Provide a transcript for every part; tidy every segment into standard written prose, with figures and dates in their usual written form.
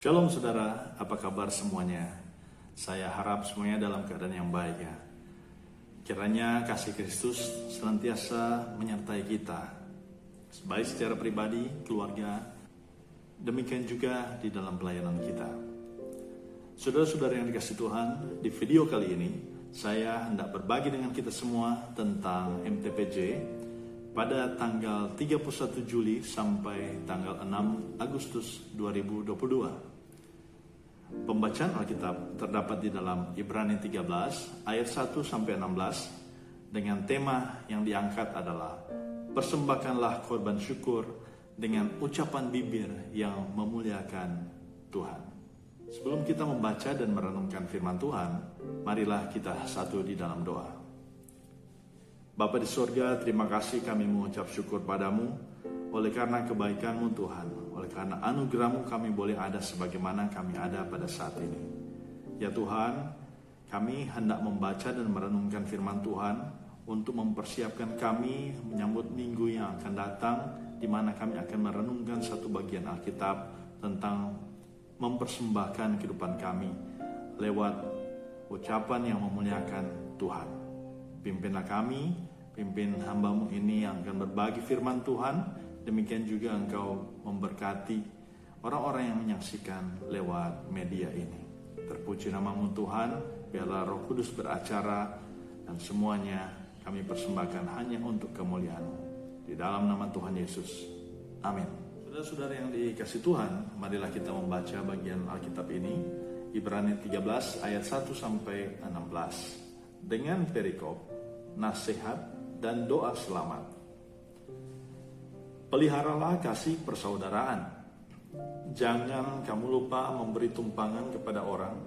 Shalom saudara, apa kabar semuanya? Saya harap semuanya dalam keadaan yang baik ya. Kiranya kasih Kristus senantiasa menyertai kita, baik secara pribadi, keluarga, demikian juga di dalam pelayanan kita. Saudara-saudara yang dikasih Tuhan, di video kali ini saya hendak berbagi dengan kita semua tentang MTPJ pada tanggal 31 Juli sampai tanggal 6 Agustus 2022. Pembacaan Alkitab terdapat di dalam Ibrani 13 ayat 1 sampai 16 dengan tema yang diangkat adalah persembahkanlah korban syukur dengan ucapan bibir yang memuliakan Tuhan. Sebelum kita membaca dan merenungkan firman Tuhan, marilah kita satu di dalam doa. Bapa di sorga, terima kasih kami mengucap syukur padamu oleh karena kebaikan-Mu Tuhan, oleh karena anugerah-Mu kami boleh ada sebagaimana kami ada pada saat ini. Ya Tuhan, kami hendak membaca dan merenungkan firman Tuhan untuk mempersiapkan kami menyambut minggu yang akan datang, di mana kami akan merenungkan satu bagian Alkitab tentang mempersembahkan kehidupan kami lewat ucapan yang memuliakan Tuhan. Pimpinlah kami, pimpin hamba-Mu ini yang akan berbagi firman Tuhan. Demikian juga Engkau memberkati orang-orang yang menyaksikan lewat media ini. Terpuji nama-Mu Tuhan, biarlah Roh Kudus beracara dan semuanya kami persembahkan hanya untuk kemuliaan-Mu. Di dalam nama Tuhan Yesus. Amin. Saudara-saudara yang dikasih Tuhan, marilah kita membaca bagian Alkitab ini, Ibrani 13 ayat 1 sampai 16 dengan perikop nasihat dan doa selamat. Peliharalah kasih persaudaraan. Jangan kamu lupa memberi tumpangan kepada orang,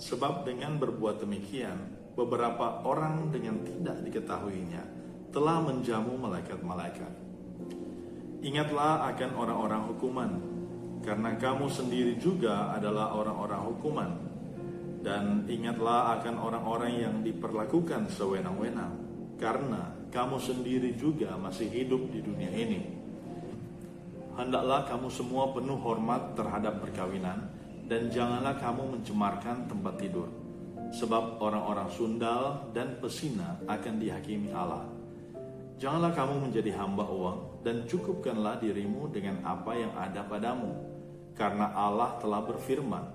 sebab dengan berbuat demikian, beberapa orang dengan tidak diketahuinya telah menjamu malaikat-malaikat. Ingatlah akan orang-orang hukuman, karena kamu sendiri juga adalah orang-orang hukuman. Dan ingatlah akan orang-orang yang diperlakukan sewenang-wenang, karena kamu sendiri juga masih hidup di dunia ini. Hendaklah kamu semua penuh hormat terhadap perkawinan, dan janganlah kamu mencemarkan tempat tidur, sebab orang-orang sundal dan pesina akan dihakimi Allah. Janganlah kamu menjadi hamba uang, dan cukupkanlah dirimu dengan apa yang ada padamu, karena Allah telah berfirman,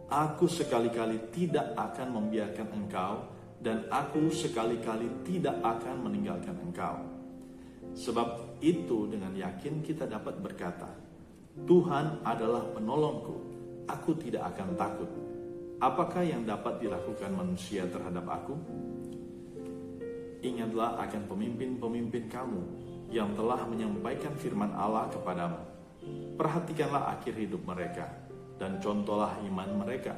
Aku sekali-kali tidak akan membiarkan engkau, dan aku sekali-kali tidak akan meninggalkan engkau. Sebab itu dengan yakin kita dapat berkata, Tuhan adalah penolongku, aku tidak akan takut. Apakah yang dapat dilakukan manusia terhadap aku? Ingatlah akan pemimpin-pemimpin kamu yang telah menyampaikan firman Allah kepadamu. Perhatikanlah akhir hidup mereka, dan contohlah iman mereka.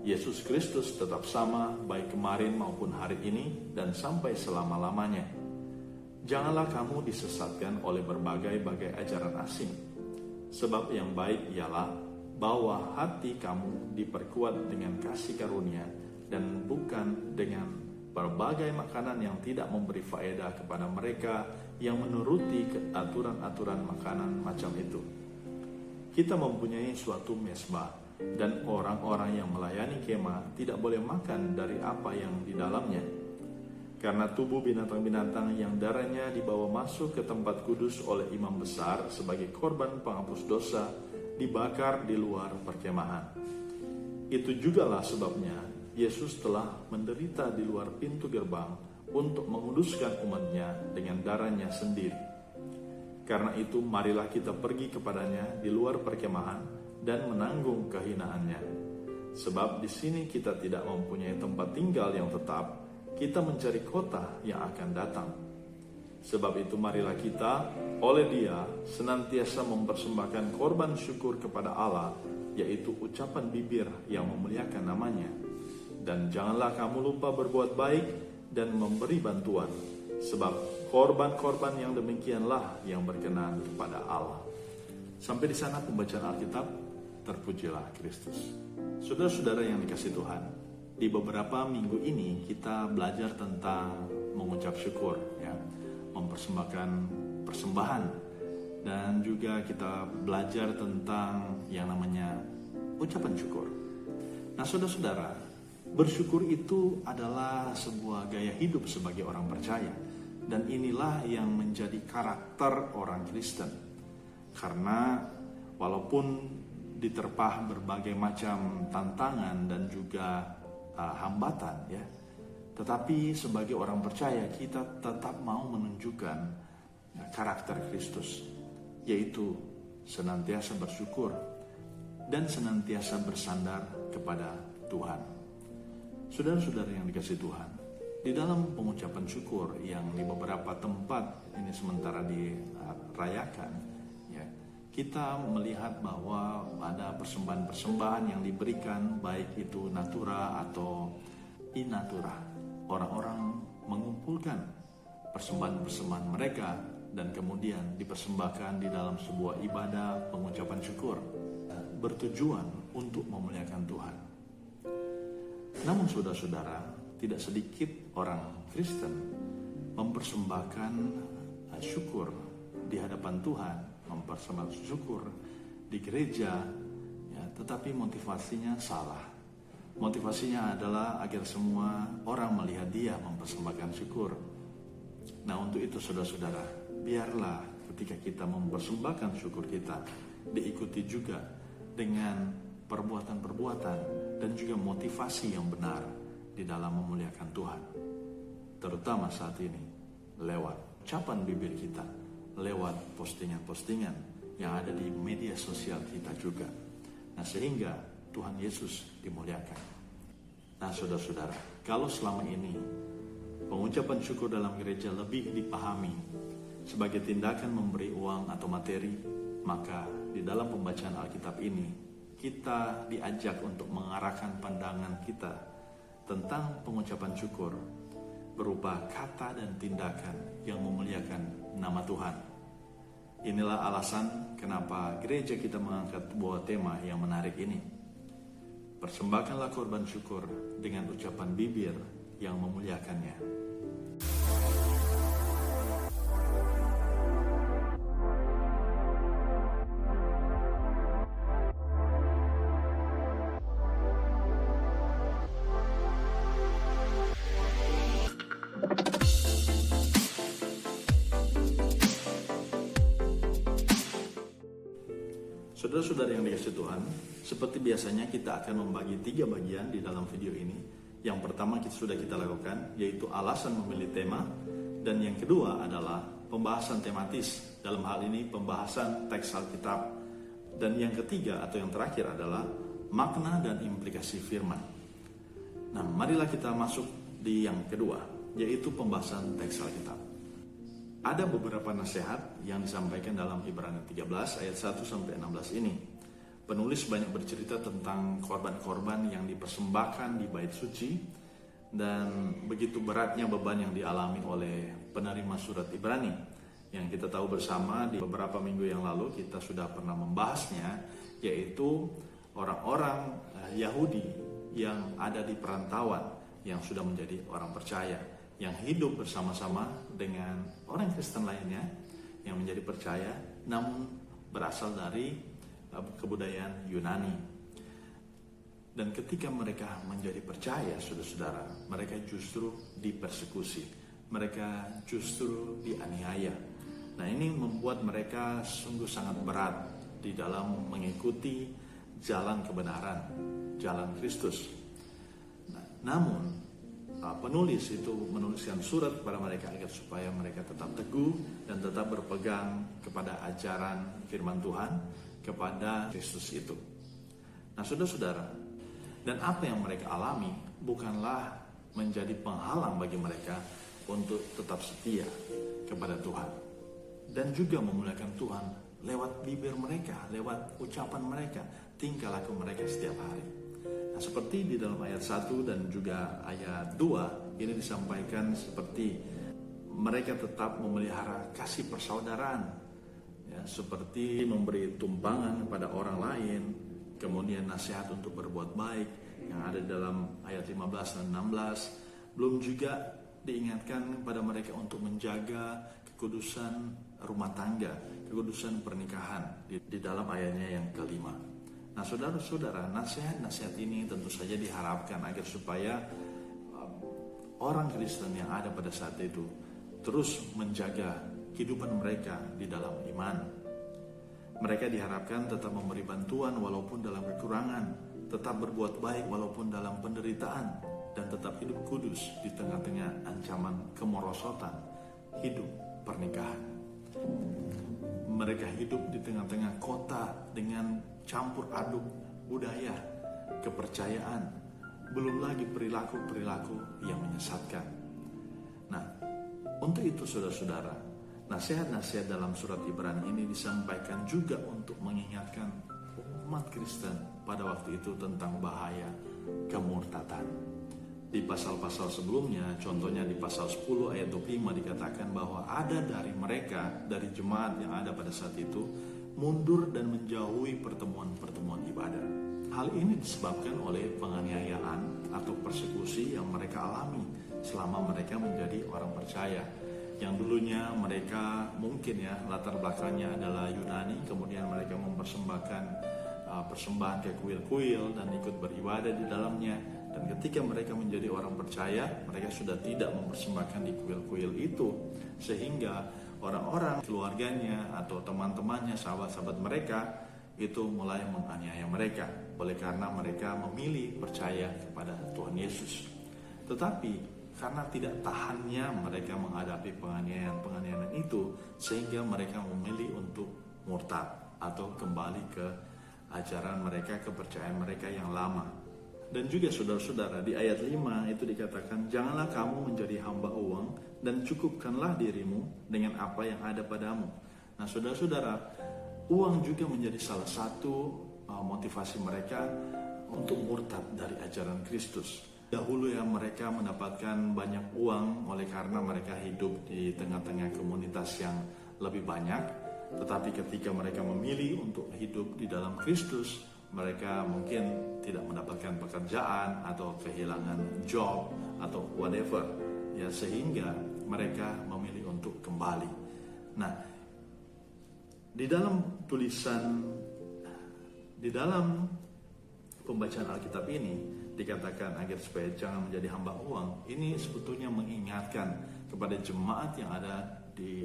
Yesus Kristus tetap sama baik kemarin maupun hari ini dan sampai selama-lamanya. Janganlah kamu disesatkan oleh berbagai-bagai ajaran asing. Sebab yang baik ialah bahwa hati kamu diperkuat dengan kasih karunia dan bukan dengan berbagai makanan yang tidak memberi faedah kepada mereka yang menuruti aturan-aturan makanan macam itu. Kita mempunyai suatu mesbah, dan orang-orang yang melayani kemah tidak boleh makan dari apa yang di dalamnya. Karena tubuh binatang-binatang yang darahnya dibawa masuk ke tempat kudus oleh imam besar sebagai korban penghapus dosa dibakar di luar perkemahan. Itu jugalah sebabnya Yesus telah menderita di luar pintu gerbang untuk menguduskan umatnya dengan darahnya sendiri. Karena itu marilah kita pergi kepadanya di luar perkemahan dan menanggung kehinaannya. Sebab di sini kita tidak mempunyai tempat tinggal yang tetap, kita mencari kota yang akan datang. Sebab itu marilah kita oleh Dia senantiasa mempersembahkan korban syukur kepada Allah, yaitu ucapan bibir yang memuliakan namanya. Dan janganlah kamu lupa berbuat baik dan memberi bantuan, sebab korban-korban yang demikianlah yang berkenan kepada Allah. Sampai di sana pembacaan Alkitab. Terpujilah Kristus. Saudara-saudara yang dikasih Tuhan, di beberapa minggu ini kita belajar tentang mengucap syukur, ya, mempersembahkan persembahan, dan juga kita belajar tentang yang namanya ucapan syukur. Nah, saudara-saudara, bersyukur itu adalah sebuah gaya hidup sebagai orang percaya. Dan inilah yang menjadi karakter orang Kristen. Karena walaupun diterpah berbagai macam tantangan dan juga hambatan, ya, tetapi sebagai orang percaya kita tetap mau menunjukkan karakter Kristus, yaitu senantiasa bersyukur dan senantiasa bersandar kepada Tuhan. Saudara-saudara yang dikasihi Tuhan, di dalam pengucapan syukur yang di beberapa tempat ini sementara dirayakan, ya, kita melihat bahwa ada persembahan-persembahan yang diberikan, baik itu natura atau in natura. Orang-orang mengumpulkan persembahan-persembahan mereka dan kemudian dipersembahkan di dalam sebuah ibadah pengucapan syukur, bertujuan untuk memuliakan Tuhan. Namun saudara-saudara, tidak sedikit orang Kristen mempersembahkan syukur di hadapan Tuhan, mempersembahkan syukur di gereja, ya, tetapi motivasinya salah. Motivasinya adalah agar semua orang melihat dia mempersembahkan syukur. Nah, untuk itu saudara-saudara, biarlah ketika kita mempersembahkan syukur kita diikuti juga dengan perbuatan-perbuatan dan juga motivasi yang benar di dalam memuliakan Tuhan, terutama saat ini lewat ucapan bibir kita, lewat postingan-postingan yang ada di media sosial kita juga. Nah, sehingga Tuhan Yesus dimuliakan. Nah, saudara-saudara, kalau selama ini pengucapan syukur dalam gereja lebih dipahami sebagai tindakan memberi uang atau materi, maka di dalam pembacaan Alkitab ini kita diajak untuk mengarahkan pandangan kita tentang pengucapan syukur berupa kata dan tindakan yang memuliakan nama Tuhan. Inilah alasan kenapa gereja kita mengangkat sebuah tema yang menarik ini. Persembahkanlah korban syukur dengan ucapan bibir yang memuliakannya. Saudara-saudara yang dikasihi Tuhan, seperti biasanya kita akan membagi 3 bagian di dalam video ini. Yang pertama sudah kita lakukan, yaitu alasan memilih tema. Dan yang kedua adalah pembahasan tematis, dalam hal ini pembahasan teks Alkitab. Dan yang ketiga atau yang terakhir adalah makna dan implikasi firman. Nah, marilah kita masuk di yang kedua, yaitu pembahasan teks Alkitab. Ada beberapa nasihat yang disampaikan dalam Ibrani 13 ayat 1-16 ini. Penulis banyak bercerita tentang korban-korban yang dipersembahkan di bait suci dan begitu beratnya beban yang dialami oleh penerima surat Ibrani. Yang kita tahu bersama di beberapa minggu yang lalu kita sudah pernah membahasnya, yaitu orang-orang Yahudi yang ada di perantauan yang sudah menjadi orang percaya, yang hidup bersama-sama dengan orang Kristen lainnya yang menjadi percaya namun berasal dari kebudayaan Yunani. Dan ketika mereka menjadi percaya, saudara-saudara, mereka justru dipersekusi, mereka justru dianiaya. Nah, ini membuat mereka sungguh sangat berat di dalam mengikuti jalan kebenaran, jalan Kristus. Nah, namun penulis itu menuliskan surat kepada mereka agar supaya mereka tetap teguh dan tetap berpegang kepada ajaran firman Tuhan, kepada Kristus itu. Nah, saudara-saudara, dan apa yang mereka alami bukanlah menjadi penghalang bagi mereka untuk tetap setia kepada Tuhan dan juga memuliakan Tuhan lewat bibir mereka, lewat ucapan mereka, tingkah laku mereka setiap hari. Nah, seperti di dalam ayat 1 dan juga ayat 2 ini disampaikan seperti mereka tetap memelihara kasih persaudaraan, ya, seperti memberi tumpangan kepada orang lain, kemudian nasihat untuk berbuat baik yang ada dalam ayat 15 dan 16. Belum juga diingatkan kepada mereka untuk menjaga kekudusan rumah tangga, kekudusan pernikahan di dalam ayatnya yang kelima. Nah, saudara-saudara, nasihat-nasihat ini tentu saja diharapkan agar supaya orang Kristen yang ada pada saat itu terus menjaga kehidupan mereka di dalam iman. Mereka diharapkan tetap memberi bantuan walaupun dalam kekurangan, tetap berbuat baik walaupun dalam penderitaan, dan tetap hidup kudus di tengah-tengah ancaman kemerosotan hidup pernikahan. Mereka hidup di tengah-tengah kota dengan campur aduk budaya, kepercayaan, belum lagi perilaku-perilaku yang menyesatkan. Nah, untuk itu saudara-saudara, nasihat-nasihat dalam surat Ibrani ini disampaikan juga untuk mengingatkan umat Kristen pada waktu itu tentang bahaya kemurtadan. Di pasal-pasal sebelumnya, contohnya di pasal 10 ayat 25 dikatakan bahwa ada dari mereka, dari jemaat yang ada pada saat itu, mundur dan menjauhi pertemuan-pertemuan ibadah. Hal ini disebabkan oleh penganiayaan atau persekusi yang mereka alami selama mereka menjadi orang percaya. Yang dulunya mereka mungkin latar belakangnya adalah Yunani, kemudian mereka mempersembahkan persembahan ke kuil-kuil dan ikut beribadah di dalamnya. Dan ketika mereka menjadi orang percaya, mereka sudah tidak mempersembahkan di kuil-kuil itu, sehingga orang-orang keluarganya atau teman-temannya, sahabat-sahabat mereka itu mulai menganiaya mereka oleh karena mereka memilih percaya kepada Tuhan Yesus. Tetapi karena tidak tahannya mereka menghadapi penganiayaan itu, sehingga mereka memilih untuk murtad atau kembali ke ajaran mereka, kepercayaan mereka yang lama. Dan juga saudara-saudara, di ayat 5 itu dikatakan, janganlah kamu menjadi hamba uang dan cukupkanlah dirimu dengan apa yang ada padamu. Nah, saudara-saudara, uang juga menjadi salah satu motivasi mereka untuk murtad dari ajaran Kristus. Dahulu mereka mendapatkan banyak uang oleh karena mereka hidup di tengah-tengah komunitas yang lebih banyak. Tetapi ketika mereka memilih untuk hidup di dalam Kristus, mereka mungkin tidak mendapatkan pekerjaan atau kehilangan job atau whatever, sehingga mereka memilih untuk kembali. Nah, di dalam pembacaan Alkitab ini dikatakan agar supaya jangan menjadi hamba uang. Ini sebetulnya mengingatkan kepada jemaat yang ada di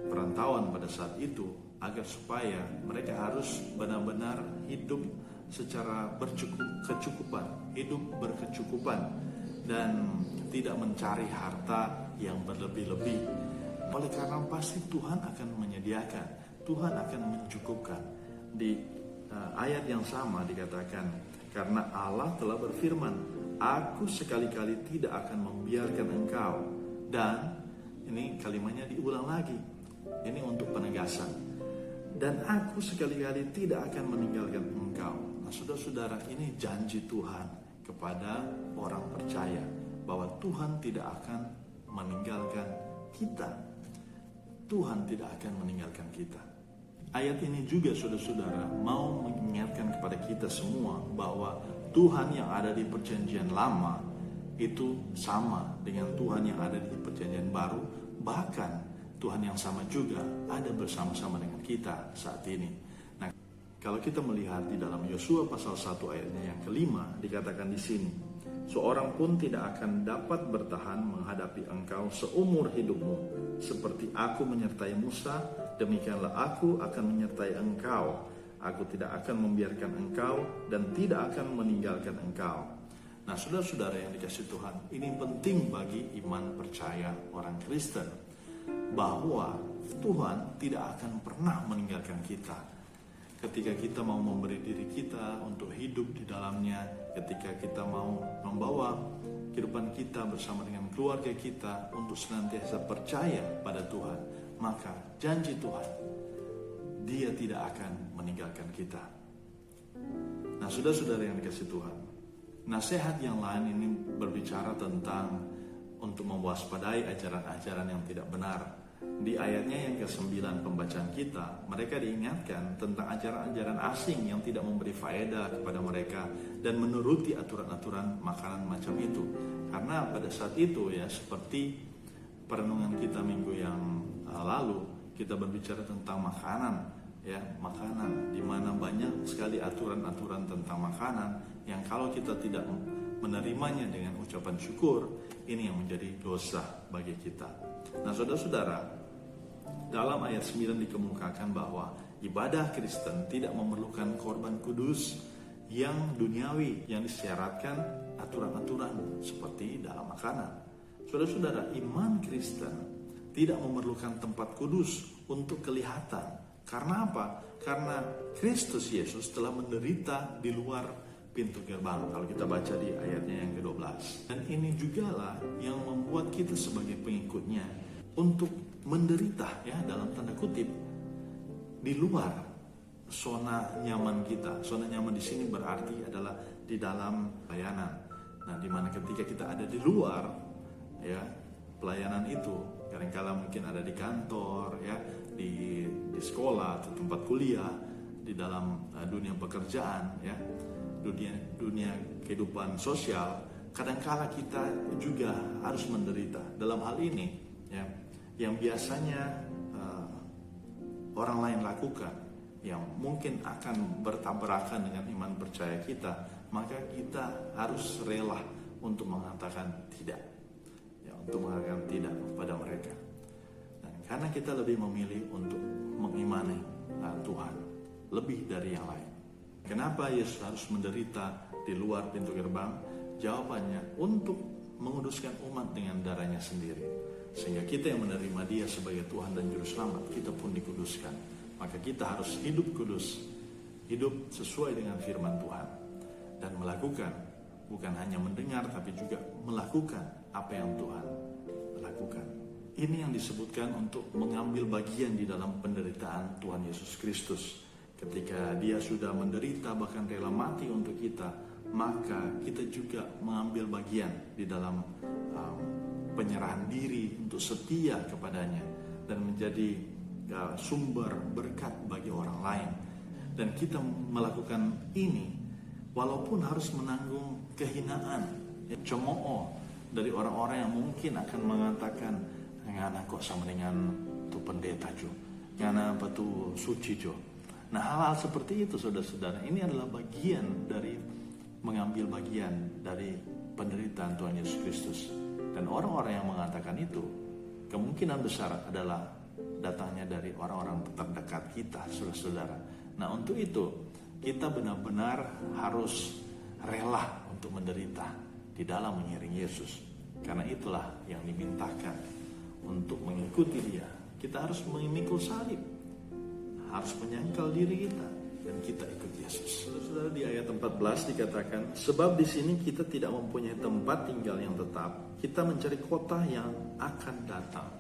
perantauan pada saat itu, agar supaya mereka harus benar-benar hidup secara hidup berkecukupan dan tidak mencari harta yang berlebih-lebih. Oleh karena pasti Tuhan akan menyediakan, Tuhan akan mencukupkan. Di ayat yang sama dikatakan, karena Allah telah berfirman, aku sekali-kali tidak akan membiarkan engkau. Dan ini kalimatnya diulang lagi, ini untuk penegasan. Dan aku sekali-kali tidak akan meninggalkan engkau. Nah, saudara-saudara, ini janji Tuhan kepada orang percaya bahwa Tuhan tidak akan meninggalkan kita. Tuhan tidak akan meninggalkan kita. Ayat ini juga saudara-saudara mau mengingatkan kepada kita semua bahwa Tuhan yang ada di perjanjian lama itu sama dengan Tuhan yang ada di perjanjian baru. Bahkan Tuhan yang sama juga ada bersama-sama dengan kita saat ini. Nah, kalau kita melihat di dalam Yosua pasal 1 ayatnya yang kelima, dikatakan di sini, seorang pun tidak akan dapat bertahan menghadapi engkau seumur hidupmu. Seperti aku menyertai Musa, demikianlah aku akan menyertai engkau. Aku tidak akan membiarkan engkau dan tidak akan meninggalkan engkau. Nah, saudara-saudara yang dikasihi Tuhan, ini penting bagi iman percaya orang Kristen, bahwa Tuhan tidak akan pernah meninggalkan kita. Ketika kita mau memberi diri kita untuk hidup di dalamnya, ketika kita mau membawa kehidupan kita bersama dengan keluarga kita untuk senantiasa percaya pada Tuhan, maka janji Tuhan, Dia tidak akan meninggalkan kita. Nah, saudara-saudara yang dikasihi Tuhan, nasihat yang lain ini berbicara tentang untuk mewaspadai ajaran-ajaran yang tidak benar. Di ayatnya yang ke-9 pembacaan kita, mereka diingatkan tentang ajaran-ajaran asing yang tidak memberi faedah kepada mereka dan menuruti aturan-aturan makanan macam itu. Karena pada saat itu seperti perenungan kita minggu yang lalu, kita berbicara tentang makanan ya, makanan, di mana banyak sekali aturan-aturan tentang makanan yang kalau kita tidak menerimanya dengan ucapan syukur, ini yang menjadi dosa bagi kita. Nah, saudara-saudara, dalam ayat 9 dikemukakan bahwa ibadah Kristen tidak memerlukan korban kudus yang duniawi yang disyaratkan aturan-aturan seperti dalam makanan. Saudara-saudara, iman Kristen tidak memerlukan tempat kudus untuk kelihatan. Karena apa? Karena Kristus Yesus telah menderita di luar pintu gerbang. Kalau kita baca di ayatnya yang ke-12. Dan ini jugalah yang membuat kita sebagai pengikutnya untuk menderita, ya, dalam tanda kutip, di luar zona nyaman kita. Zona nyaman di sini berarti adalah di dalam pelayanan. Nah, di mana ketika kita ada di luar, ya, pelayanan itu, kadang-kala mungkin ada di kantor, ya, di sekolah atau tempat kuliah, di dalam dunia pekerjaan, ya, dunia kehidupan sosial, kadang-kala kita juga harus menderita. Dalam hal ini, ya, yang biasanya orang lain lakukan, yang mungkin akan bertabrakan dengan iman percaya kita, maka kita harus rela untuk mengatakan tidak, ya, untuk mengatakan tidak kepada mereka. Dan karena kita lebih memilih untuk mengimani Tuhan lebih dari yang lain. Kenapa Yesus harus menderita di luar pintu gerbang? Jawabannya untuk menguduskan umat dengan darahnya sendiri. Sehingga kita yang menerima Dia sebagai Tuhan dan Juru Selamat, kita pun dikuduskan. Maka kita harus hidup kudus, hidup sesuai dengan firman Tuhan, dan melakukan, bukan hanya mendengar tapi juga melakukan apa yang Tuhan lakukan. Ini yang disebutkan untuk mengambil bagian di dalam penderitaan Tuhan Yesus Kristus. Ketika Dia sudah menderita bahkan rela mati untuk kita, maka kita juga mengambil bagian di dalam penyerahan diri untuk setia kepadanya dan menjadi sumber berkat bagi orang lain. Dan kita melakukan ini walaupun harus menanggung kehinaan, cemooh dari orang-orang yang mungkin akan mengatakan, ngana kok sama dengan tu pendeta jo, ngana apa tu suci jo. Nah, hal-hal seperti itu, saudara-saudara, ini adalah bagian dari mengambil bagian dari penderitaan Tuhan Yesus Kristus. Dan orang-orang yang mengatakan itu kemungkinan besar adalah datangnya dari orang-orang terdekat kita, saudara-saudara. Nah, untuk itu kita benar-benar harus rela untuk menderita di dalam mengiring Yesus. Karena itulah yang dimintakan untuk mengikuti Dia. Kita harus memikul salib, harus menyangkal diri kita, dan kita ikut Yesus. Saudara, di ayat 14 dikatakan, sebab di sini kita tidak mempunyai tempat tinggal yang tetap, kita mencari kota yang akan datang.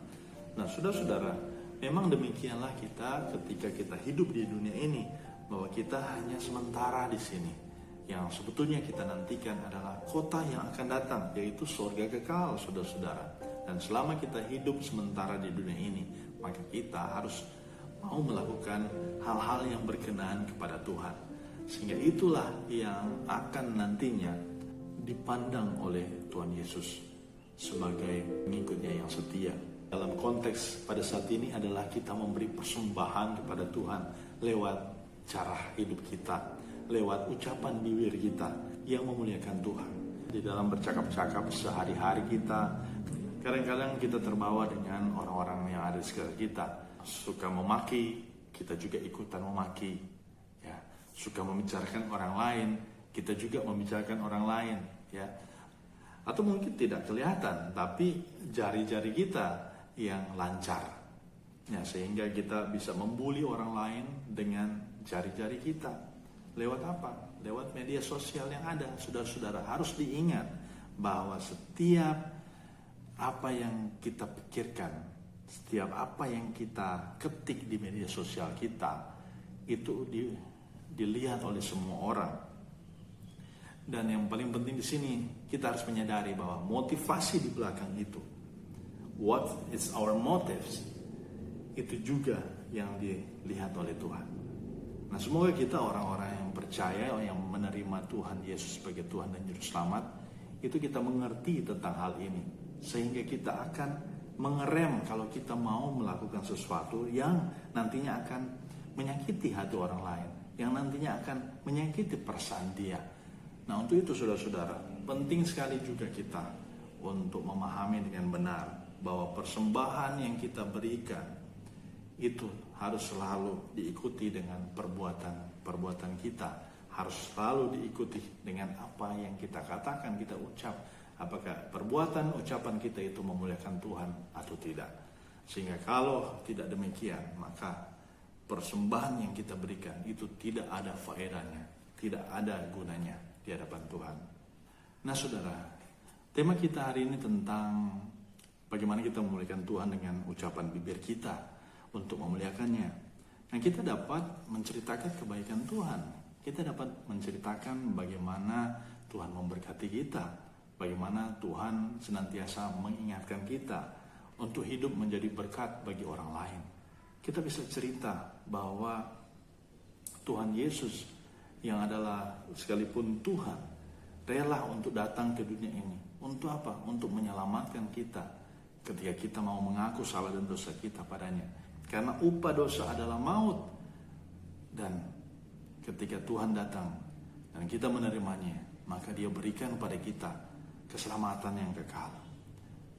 Nah, saudara-saudara, memang demikianlah kita ketika kita hidup di dunia ini, bahwa kita hanya sementara di sini. Yang sebetulnya kita nantikan adalah kota yang akan datang, yaitu surga kekal, saudara-saudara. Dan selama kita hidup sementara di dunia ini, maka kita harus mau melakukan hal-hal yang berkenaan kepada Tuhan. Sehingga itulah yang akan nantinya dipandang oleh Tuhan Yesus sebagai pengikutnya yang setia. Dalam konteks pada saat ini adalah kita memberi persembahan kepada Tuhan lewat cara hidup kita, lewat ucapan bibir kita yang memuliakan Tuhan. Di dalam bercakap-cakap sehari-hari kita, kadang-kadang kita terbawa dengan orang-orang yang ada di sekitar kita. Suka memaki, kita juga ikutan memaki, ya. Suka membicarakan orang lain, kita juga membicarakan orang lain, ya. Atau mungkin tidak kelihatan, tapi jari-jari kita yang lancar, ya, sehingga kita bisa membuli orang lain dengan jari-jari kita. Lewat apa? Lewat media sosial yang ada. Saudara-saudara, harus diingat bahwa setiap apa yang kita pikirkan, setiap apa yang kita ketik di media sosial kita, itu dilihat oleh semua orang. Dan yang paling penting di sini, kita harus menyadari bahwa motivasi di belakang itu, what is our motives, itu juga yang dilihat oleh Tuhan. Nah, semoga kita orang-orang yang percaya, yang menerima Tuhan Yesus sebagai Tuhan dan Juru Selamat, itu kita mengerti tentang hal ini, sehingga kita akan mengerem kalau kita mau melakukan sesuatu yang nantinya akan menyakiti hati orang lain, yang nantinya akan menyakiti perasaan dia. Nah, untuk itu saudara-saudara, penting sekali juga kita untuk memahami dengan benar bahwa persembahan yang kita berikan itu harus selalu diikuti dengan perbuatan kita, harus selalu diikuti dengan apa yang kita katakan, kita ucap. Apakah perbuatan ucapan kita itu memuliakan Tuhan atau tidak. Sehingga kalau tidak demikian, maka persembahan yang kita berikan itu tidak ada faedahnya, tidak ada gunanya di hadapan Tuhan. Nah saudara, tema kita hari ini tentang bagaimana kita memuliakan Tuhan dengan ucapan bibir kita untuk memuliakannya. Nah, kita dapat menceritakan kebaikan Tuhan. Kita dapat menceritakan bagaimana Tuhan memberkati kita, bagaimana Tuhan senantiasa mengingatkan kita untuk hidup menjadi berkat bagi orang lain. Kita bisa cerita bahwa Tuhan Yesus yang adalah sekalipun Tuhan rela untuk datang ke dunia ini. Untuk apa? Untuk menyelamatkan kita ketika kita mau mengaku salah dan dosa kita padanya. Karena upah dosa adalah maut. Dan ketika Tuhan datang dan kita menerimanya, maka Dia berikan pada kita keselamatan yang kekal.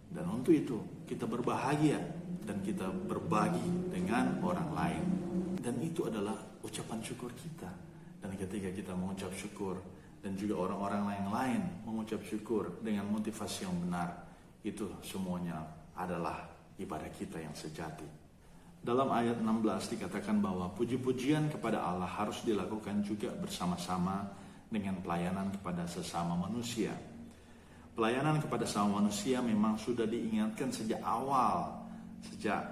Dan untuk itu kita berbahagia dan kita berbagi dengan orang lain. Dan itu adalah ucapan syukur kita. Dan ketika kita mengucap syukur dan juga orang-orang yang lain mengucap syukur dengan motivasi yang benar, itu semuanya adalah ibadah kita yang sejati. Dalam ayat 16 dikatakan bahwa puji-pujian kepada Allah harus dilakukan juga bersama-sama dengan pelayanan kepada sesama manusia. Pelayanan kepada sesama manusia memang sudah diingatkan sejak awal, sejak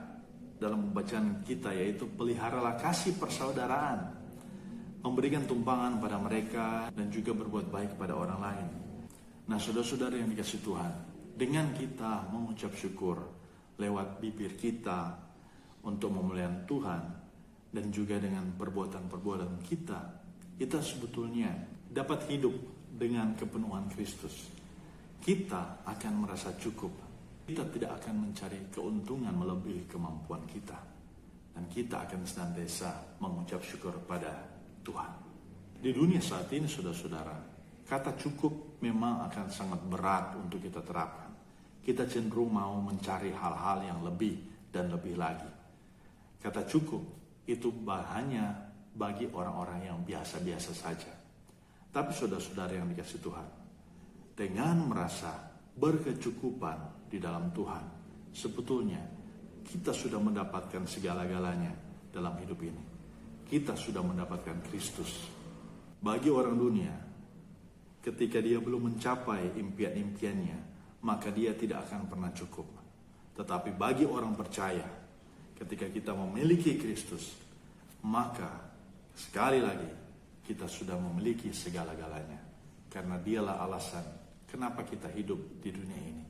dalam pembacaan kita, yaitu peliharalah kasih persaudaraan, memberikan tumpangan pada mereka dan juga berbuat baik kepada orang lain. Nah saudara-saudara yang dikasihi Tuhan, dengan kita mengucap syukur lewat bibir kita untuk memuliakan Tuhan dan juga dengan perbuatan-perbuatan kita sebetulnya dapat hidup dengan kepenuhan Kristus. Kita akan merasa cukup. Kita tidak akan mencari keuntungan melebihi kemampuan kita. Dan kita akan senantiasa mengucap syukur pada Tuhan. Di dunia saat ini saudara-saudara, kata cukup memang akan sangat berat untuk kita terapkan. Kita cenderung mau mencari hal-hal yang lebih dan lebih lagi. Kata cukup itu hanya bagi orang-orang yang biasa-biasa saja. Tapi saudara-saudara yang dikasihi Tuhan, dengan merasa berkecukupan di dalam Tuhan, sebetulnya kita sudah mendapatkan segala-galanya dalam hidup ini. Kita sudah mendapatkan Kristus. Bagi orang dunia, ketika dia belum mencapai impian-impiannya, maka dia tidak akan pernah cukup. Tetapi bagi orang percaya, ketika kita memiliki Kristus, maka sekali lagi kita sudah memiliki segala-galanya. Karena Dialah alasan kenapa kita hidup di dunia ini.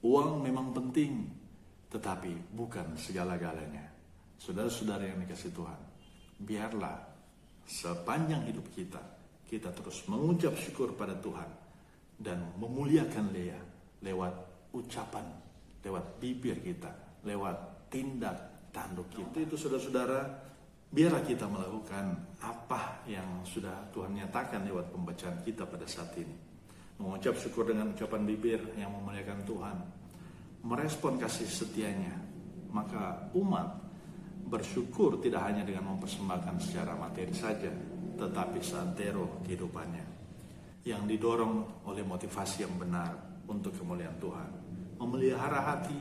Uang memang penting, tetapi bukan segala-galanya. Saudara-saudara yang dikasihi Tuhan, biarlah sepanjang hidup kita terus mengucap syukur pada Tuhan dan memuliakan Dia lewat ucapan, lewat bibir kita, lewat tindak tanduk kita. Itu saudara-saudara, biarlah kita melakukan apa yang sudah Tuhan nyatakan lewat pembacaan kita pada saat ini. Mengucap syukur dengan ucapan bibir yang memuliakan Tuhan, merespon kasih setianya. Maka umat bersyukur tidak hanya dengan mempersembahkan secara materi saja, tetapi seantero kehidupannya, yang didorong oleh motivasi yang benar untuk kemuliaan Tuhan, memelihara hati,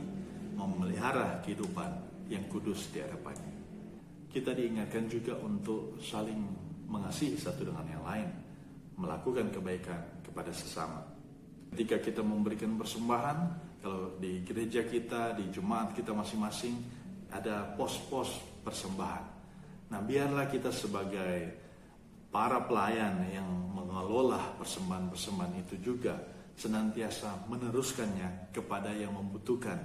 memelihara kehidupan yang kudus di hadapannya. Kita diingatkan juga untuk saling mengasihi satu dengan yang lain, melakukan kebaikan kepada sesama. Ketika kita memberikan persembahan, kalau di gereja kita, di jemaat kita masing-masing ada pos-pos persembahan. Nah, biarlah kita sebagai para pelayan yang mengelola persembahan-persembahan itu juga senantiasa meneruskannya kepada yang membutuhkan.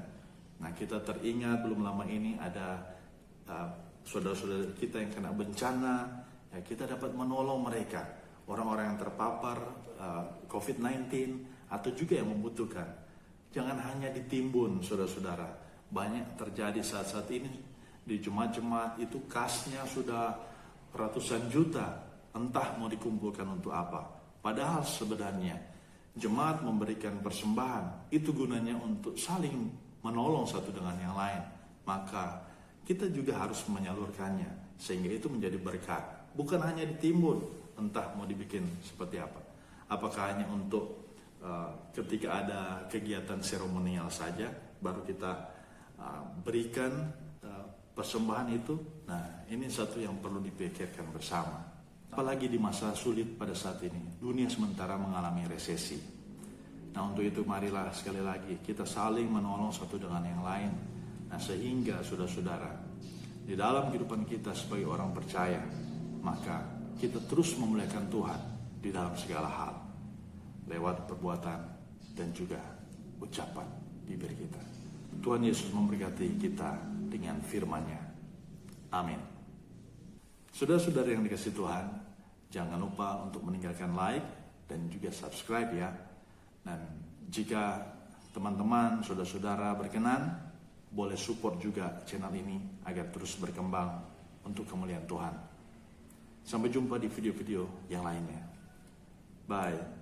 Nah, kita teringat belum lama ini ada saudara-saudara kita yang kena bencana, ya kita dapat menolong mereka, orang-orang yang terpapar COVID-19 atau juga yang membutuhkan. Jangan hanya ditimbun, saudara-saudara. Banyak terjadi saat-saat ini Di jemaat-jemaat itu kasnya sudah ratusan juta, entah mau dikumpulkan untuk apa. Padahal sebenarnya jemaat memberikan persembahan itu gunanya untuk saling menolong satu dengan yang lain. Maka kita juga harus menyalurkannya sehingga itu menjadi berkat. Bukan hanya ditimbun, entah mau dibikin seperti apa. Apakah hanya untuk ketika ada kegiatan seremonial saja baru kita berikan persembahan itu. Nah, ini satu yang perlu dipikirkan bersama. Apalagi di masa sulit pada saat ini, dunia sementara mengalami resesi. Nah, untuk itu marilah sekali lagi kita saling menolong satu dengan yang lain. Nah, sehingga saudara-saudara, di dalam kehidupan kita sebagai orang percaya, maka kita terus memuliakan Tuhan di dalam segala hal, lewat perbuatan dan juga ucapan bibir kita. Tuhan Yesus memberkati kita dengan firman-Nya. Amin. Saudara-saudara yang dikasihi Tuhan, jangan lupa untuk meninggalkan like dan juga subscribe ya. Dan jika teman-teman, saudara-saudara berkenan, boleh support juga channel ini agar terus berkembang untuk kemuliaan Tuhan. Sampai jumpa di video-video yang lainnya. Bye.